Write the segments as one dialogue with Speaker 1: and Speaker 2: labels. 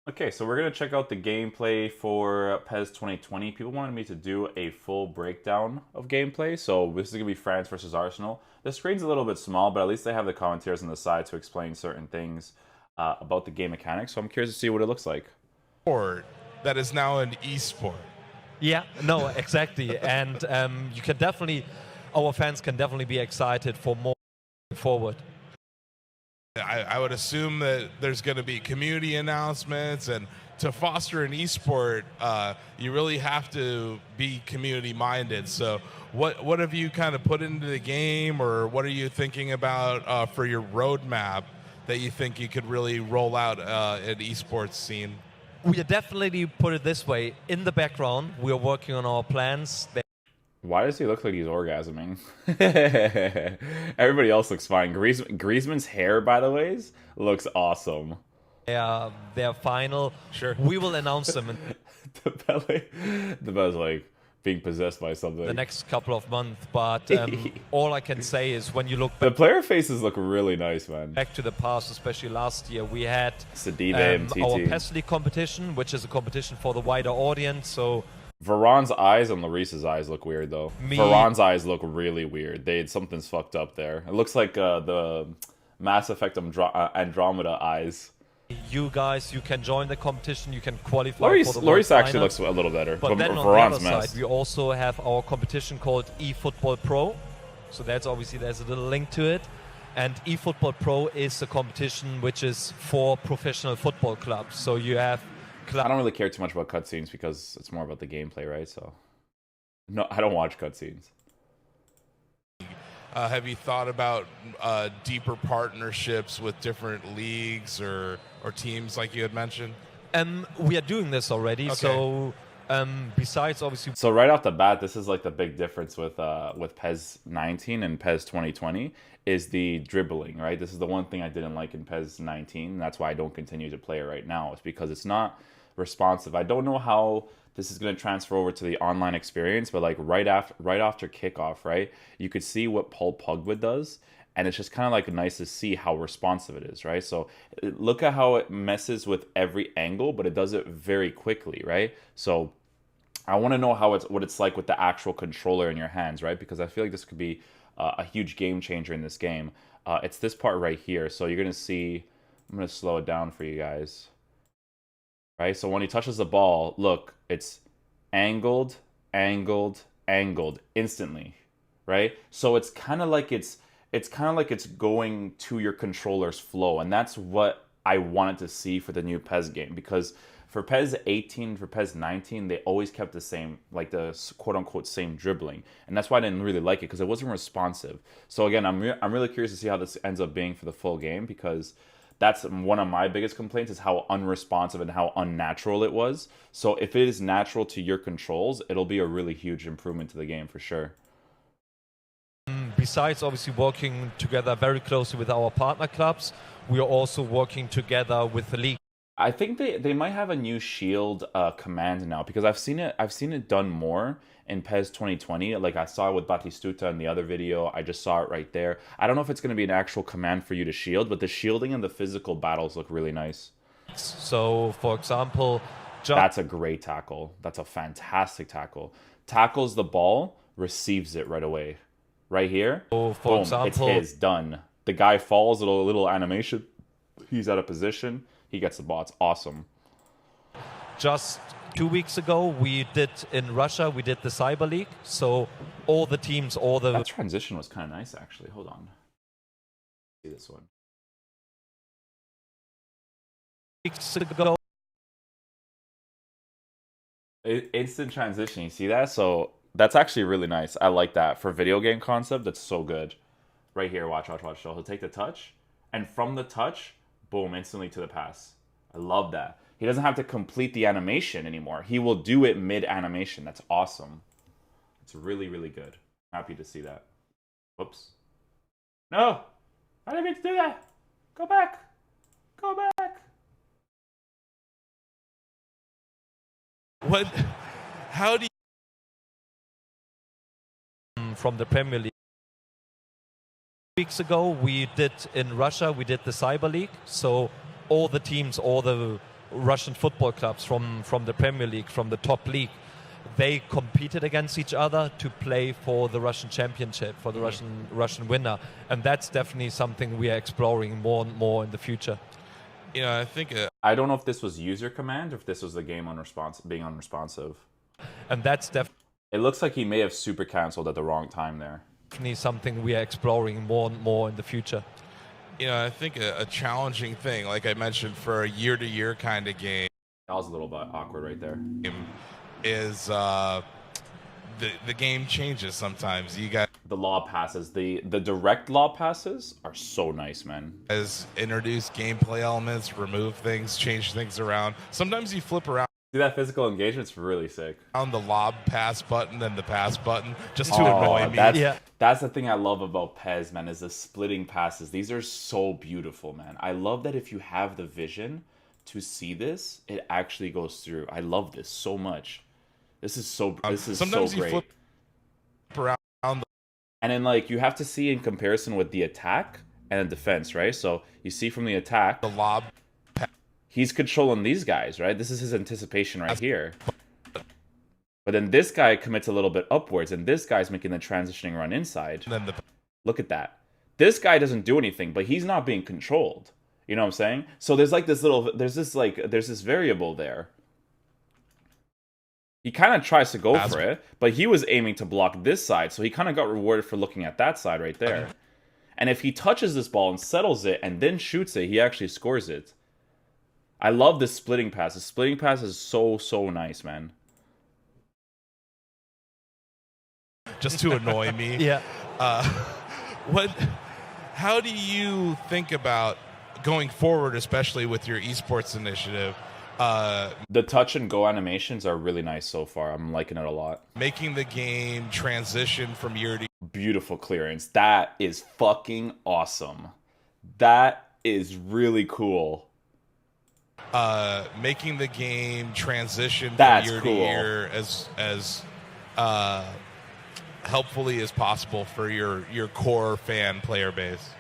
Speaker 1: Okay, so we're going to check out the gameplay for PES 2020. People wanted me to do a full breakdown of gameplay, so this is going to be France versus Arsenal. The screen's a little bit small, but at least they have the commentators on the side to explain certain things about the game mechanics, so I'm curious to see what it looks like.
Speaker 2: Sport that is now an esport.
Speaker 3: Yeah, no, exactly. And you can definitely, our fans can definitely be excited for more forward.
Speaker 2: I would assume that there's going to be community announcements, and to foster an esport, you really have to be community minded. So what have you kind of put into the game, or what are you thinking about for your roadmap that you think you could really roll out an esports scene?
Speaker 3: We are definitely, put it this way, in the background, we are working on our plans.
Speaker 1: Why does he look like he's orgasming? Everybody else looks fine. Griezmann's hair, by the way, looks awesome.
Speaker 3: Their final.
Speaker 2: Sure.
Speaker 3: We will announce them in
Speaker 1: The belly's like being possessed by something.
Speaker 3: the next couple of months. But all I can say is when you look
Speaker 1: The
Speaker 3: back,
Speaker 1: player faces look really nice, man.
Speaker 3: to the past, especially last year, we had
Speaker 1: Sadiba,
Speaker 3: our
Speaker 1: MTT.
Speaker 3: PES League competition, which is a competition for the wider audience. So
Speaker 1: Varane's eyes and Lloris's eyes look weird, though. Varane's eyes look really weird. Something's fucked up there. It looks like the Mass Effect Andromeda eyes.
Speaker 3: you guys, you can join the competition, you can qualify for the
Speaker 1: Lloris
Speaker 3: World
Speaker 1: actually
Speaker 3: Final.
Speaker 1: looks a little better,
Speaker 3: But then on the
Speaker 1: Varane's
Speaker 3: other
Speaker 1: messed.
Speaker 3: side, we also have our competition called eFootball Pro. So that's obviously, there's a little link to it. And eFootball Pro is a competition which is for professional football clubs. So you have
Speaker 1: I don't really care too much about cutscenes because it's more about the gameplay, right? So, no, I don't watch cutscenes.
Speaker 2: Have you thought about deeper partnerships with different leagues or teams like you had mentioned?
Speaker 3: we are doing this already.
Speaker 2: Okay.
Speaker 3: So besides obviously
Speaker 1: So right off the bat, this is like the big difference with PES 19 and PES 2020 is the dribbling, right? This is the one thing I didn't like in PES 19. And that's why I don't continue to play it right now. It's because it's not responsive. I don't know how this is going to transfer over to the online experience, but like right after kickoff, right? You could see what Paul Pogba does, and it's just kind of like nice to see how responsive it is, right? So look at how it messes with every angle, but it does it very quickly, right? So I want to know what it's like with the actual controller in your hands, right? Because I feel like this could be a huge game changer in this game. It's this part right here. So you're gonna see. I'm gonna slow it down for you guys. Right. So when he touches the ball, look, it's angled, angled, angled instantly, right? So it's kind of like it's going to your controller's flow, and that's what I wanted to see for the new PES game, because for PES 18, for PES 19, they always kept the same, like the quote-unquote same dribbling. And that's why I didn't really like it, because it wasn't responsive. So again, I'm really curious to see how this ends up being for the full game, because that's one of my biggest complaints, is how unresponsive and how unnatural it was. So if it is natural to your controls, it'll be a really huge improvement to the game for sure.
Speaker 3: besides obviously working together very closely with our partner clubs, we are also working together with the league.
Speaker 1: I think they might have a new shield command now, because I've seen it done more in PES 2020. Like I saw it with Batistuta in the other video. I just saw it right there. I don't know if it's going to be an actual command for you to shield, but the shielding and the physical battles look really nice.
Speaker 3: So for example,
Speaker 1: That's a great tackle. That's a fantastic tackle. Tackles the ball, receives it right away. Right here.
Speaker 3: So for
Speaker 1: Boom,
Speaker 3: example,
Speaker 1: it's his, done. The guy falls, little animation. He's out of position. He gets the ball. It's awesome.
Speaker 3: just 2 weeks ago, we did in Russia, we did the Cyber League. So all the teams,
Speaker 1: That transition was kind of nice, actually. Hold on. See this one.
Speaker 3: weeks ago,
Speaker 1: Instant transition. You see that? So that's actually really nice. I like that for video game concept. That's so good. Right here, watch. So he'll take the touch, and from the touch, boom, instantly to the pass. I love that. He doesn't have to complete the animation anymore. He will do it mid-animation. That's awesome. It's really, really good. Happy to see that. Whoops. No! I didn't mean to do that! Go back! Go back!
Speaker 2: How do you
Speaker 3: from the Premier League. Weeks ago, we did in Russia, we did the Cyber League. So all the teams, all the Russian football clubs from the Premier League, from the top league, they competed against each other to play for the Russian championship, for the Russian winner, and that's definitely something we are exploring more and more in the future.
Speaker 2: I think
Speaker 1: I don't know if this was user command or if this was the game being unresponsive.
Speaker 3: And that's
Speaker 1: It looks like he may have super canceled at the wrong time there.
Speaker 3: definitely something we are exploring more and more in the future.
Speaker 2: I think a challenging thing, like I mentioned, for a year-to-year kind of game.
Speaker 1: That was a little bit awkward right there.
Speaker 2: Is the game changes sometimes. You got
Speaker 1: the lob passes, the direct lob passes are so nice, man.
Speaker 2: As introduce gameplay elements, remove things, change things around. Sometimes you flip around.
Speaker 1: See, that physical engagement's really sick.
Speaker 2: On the lob pass button and the pass button, just to annoy me.
Speaker 1: That's the thing I love about PES, man, is the splitting passes. These are so beautiful, man. I love that if you have the vision to see this, it actually goes through. I love this so much. This is so great.
Speaker 2: Sometimes you flip around.
Speaker 1: And then, like, you have to see in comparison with the attack and the defense, right? So you see from the attack,
Speaker 2: the lob.
Speaker 1: He's controlling these guys, right? This is his anticipation right here. But then this guy commits a little bit upwards, and this guy's making the transitioning run inside. Look at that. This guy doesn't do anything, but he's not being controlled. You know what I'm saying? So there's like this little, there's this variable there. He kind of tries to go for it, but he was aiming to block this side, so he kind of got rewarded for looking at that side right there. And if he touches this ball and settles it and then shoots it, he actually scores it. I love this splitting pass. The splitting pass is so nice, man.
Speaker 2: Just to annoy me.
Speaker 3: Yeah.
Speaker 2: How do you think about going forward, especially with your esports initiative?
Speaker 1: The touch and go animations are really nice so far. I'm liking it a lot.
Speaker 2: Making the game transition from year to year.
Speaker 1: Beautiful clearance. That is fucking awesome. That is really cool.
Speaker 2: Making the game transition
Speaker 1: That's
Speaker 2: from year
Speaker 1: cool.
Speaker 2: to year as helpfully as possible for your core fan player base.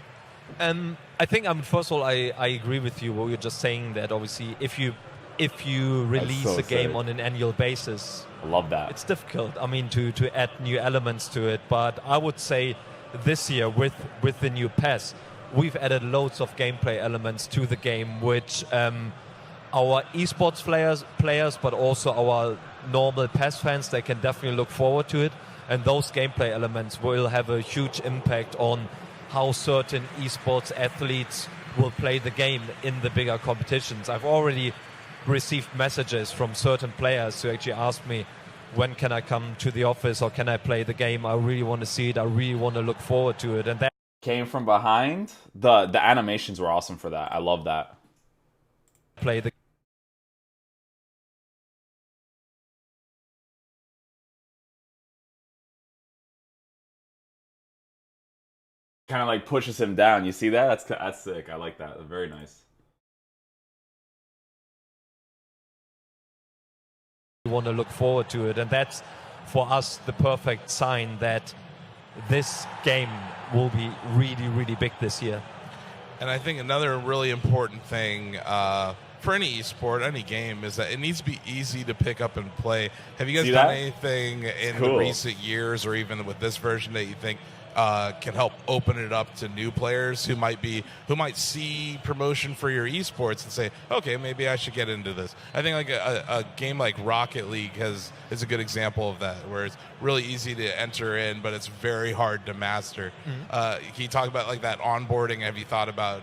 Speaker 3: I think, first of all, I agree with you. What you're just saying, that obviously if you release a game on an annual basis,
Speaker 1: I love that.
Speaker 3: it's difficult. I mean, to add new elements to it. But I would say this year with the new PES, we've added loads of gameplay elements to the game, which our esports players, but also our normal PES fans, they can definitely look forward to it. And those gameplay elements will have a huge impact on how certain esports athletes will play the game in the bigger competitions. I've already received messages from certain players who actually asked me, when can I come to the office or can I play the game? I really want to see it. I really want to look forward to it. And that
Speaker 1: came from behind. The animations were awesome for that. I love that.
Speaker 3: Play the
Speaker 1: kind of like pushes him down. You see that? That's sick. I like that. Very nice.
Speaker 3: We want to look forward to it, and that's for us the perfect sign that this game will be really big this year.
Speaker 2: And I think another really important thing for any esport, any game, is that it needs to be easy to pick up and play. Have you guys done anything in the recent years, or even with this version, that you think can help open it up to new players who might see promotion for your esports and say, okay, maybe I should get into this? I think like a game like Rocket League is a good example of that, where it's really easy to enter in, but it's very hard to master. Can you talk about like that onboarding? Have you thought about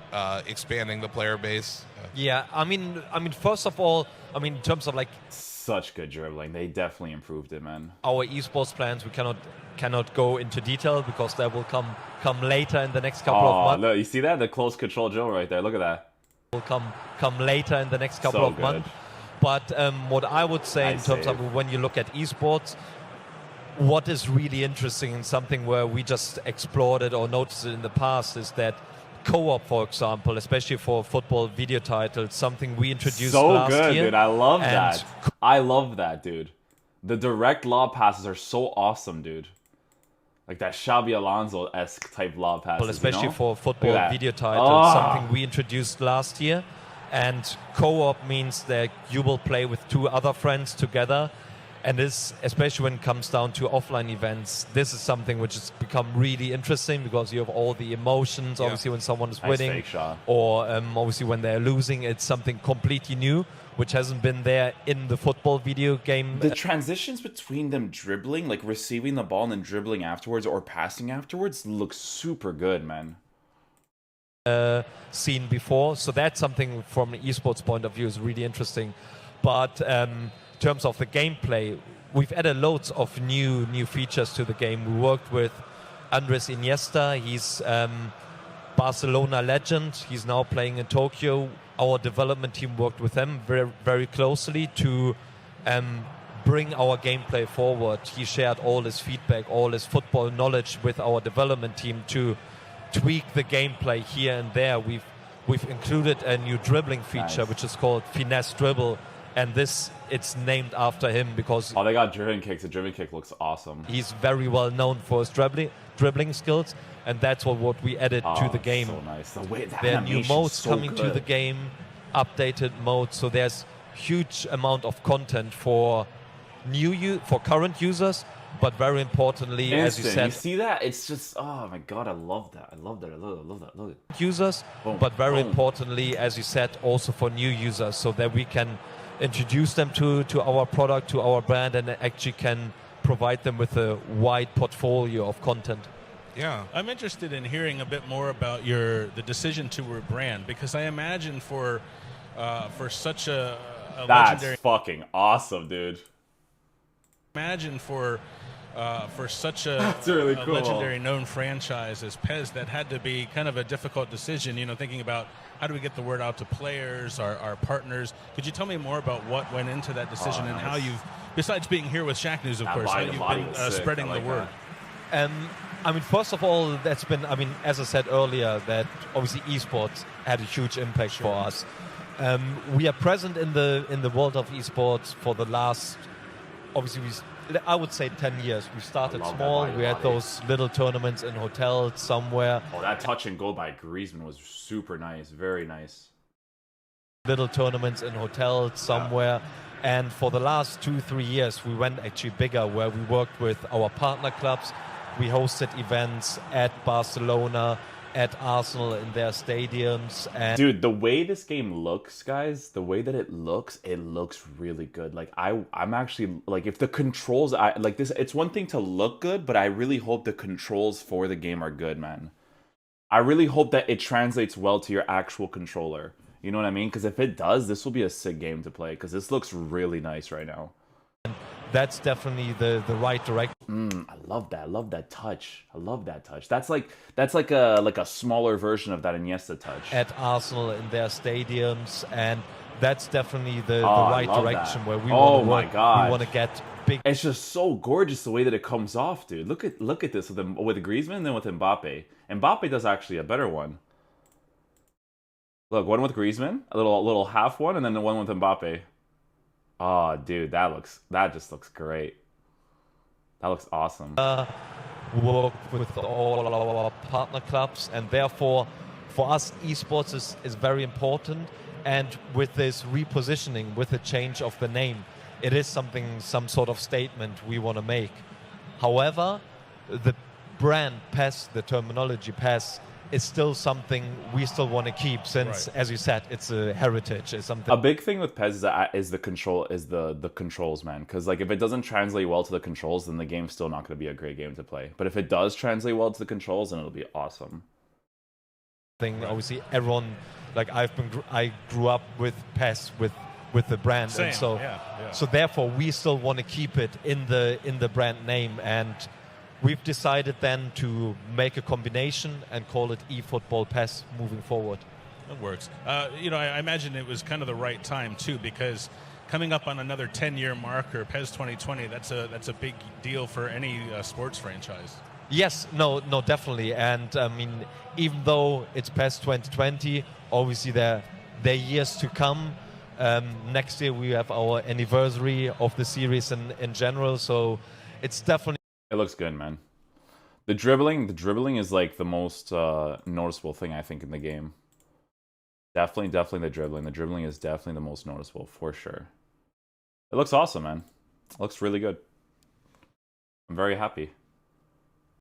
Speaker 2: expanding the player base?
Speaker 3: Yeah, I mean, first of all, in terms of like
Speaker 1: such good dribbling, they definitely improved it, man.
Speaker 3: Our esports plans, we cannot go into detail because that will come later in the next couple of months.
Speaker 1: Look, you see that? The close control drill right there. Look at that.
Speaker 3: Will come later in the next couple of months. But what I would say in terms of when you look at esports, what is really interesting and something where we just explored it or noticed it in the past is that co-op, for example, especially for football video titles, something we introduced last year. So good,
Speaker 1: dude. I love that. I love that, dude. The direct lob passes are so awesome, dude. Like that Xabi Alonso-esque type lob passes,
Speaker 3: especially for football video titles, something we introduced last year. And co-op means that you will play with 2 other friends together. And this, especially when it comes down to offline events, this is something which has become really interesting because you have all the emotions, obviously, when someone is winning,
Speaker 1: fake shot.
Speaker 3: or obviously when they're losing. It's something completely new, which hasn't been there in the football video game.
Speaker 1: The transitions between them dribbling, like receiving the ball and then dribbling afterwards or passing afterwards, looks super good, man.
Speaker 3: Seen before. So that's something from an esports point of view is really interesting. But in terms of the gameplay, we've added loads of new features to the game. We worked with Andres Iniesta. He's Barcelona legend. He's now playing in Tokyo. Our development team worked with him very, very closely to bring our gameplay forward. He shared all his feedback, all his football knowledge with our development team to tweak the gameplay here and there. We've included a new dribbling feature, which is called Finesse Dribble, and it's named after him because
Speaker 1: they got dribbling kicks. The dribbling kick looks awesome.
Speaker 3: He's very well known for his dribbling skills, and that's what we added to the game.
Speaker 1: So nice. The way that
Speaker 3: there are new modes
Speaker 1: so
Speaker 3: coming to the game, updated modes. So there's huge amount of content for current users, but very importantly, as you said,
Speaker 1: you see that? It's just, oh my god, I love that. I love that. Look it.
Speaker 3: Users, but very importantly, as you said, also for new users, so that we can introduce them to our product, to our brand, and actually can provide them with a wide portfolio of content.
Speaker 4: Yeah, I'm interested in hearing a bit more about the decision to rebrand, because I imagine for such a
Speaker 1: that's
Speaker 4: legendary.
Speaker 1: Fucking awesome, dude.
Speaker 4: Imagine for such
Speaker 1: That's really cool.
Speaker 4: legendary known franchise as PES, that had to be kind of a difficult decision, thinking about how do we get the word out to players, our partners. Could you tell me more about what went into that decision and how you've, besides being here with Shack News, of course, how you've been spreading the word?
Speaker 3: First of all, that's been, as I said earlier, that obviously esports had a huge impact for us. We are present in the world of esports for the last, obviously, I would say 10 years. We started small. We had those little tournaments in hotels somewhere.
Speaker 1: Oh, that touch and goal by Griezmann was super nice. Very nice.
Speaker 3: Little tournaments in hotels somewhere. And for the last 2-3 years, we went actually bigger, where we worked with our partner clubs. We hosted events at Barcelona, at Arsenal in their stadiums. And
Speaker 1: dude, the way this game looks, guys, the way that it looks really good. Like I'm actually, like, if the controls, it's one thing to look good, but I really hope the controls for the game are good, man. I really hope that it translates well to your actual controller. You know what I mean? Because if it does, this will be a sick game to play, because this looks really nice right now.
Speaker 3: That's definitely the right direction.
Speaker 1: I love that. I love that touch. I love that touch. That's like a smaller version of that Iniesta touch.
Speaker 3: At Arsenal in their stadiums, and that's definitely the right direction where we want to get big.
Speaker 1: It's just so gorgeous the way that it comes off, dude. Look at this with Griezmann and then with Mbappe. Mbappe does actually a better one. Look, one with Griezmann, a little half one, and then the one with Mbappe. Oh, dude, that just looks great. That looks awesome.
Speaker 3: Work with all our partner clubs, and therefore, for us, esports is very important. And with this repositioning, with the change of the name, it is some sort of statement we want to make. However, the brand PES, the terminology PES, is still something we still want to keep, since, as you said, it's a heritage. It's something.
Speaker 1: A big thing with PES is the controls, man. Because like if it doesn't translate well to the controls, then the game's still not going to be a great game to play. But if it does translate well to the controls, then it'll be awesome.
Speaker 3: Obviously, everyone, like I grew up with PES with the brand,
Speaker 4: Same.
Speaker 3: And so therefore we still want to keep it in the brand name. And we've decided then to make a combination and call it eFootball PES moving forward.
Speaker 4: That works. I imagine it was kind of the right time too, because coming up on another 10-year marker, PES 2020, that's a big deal for any sports franchise.
Speaker 3: Yes, no, definitely. And even though it's PES 2020, obviously there are years to come. Next year we have our anniversary of the series in general, so it's definitely.
Speaker 1: It looks good, man. The dribbling is like the most noticeable thing I think in the game. Definitely the dribbling. The dribbling is definitely the most noticeable for sure. It looks awesome, man. It looks really good. I'm very happy.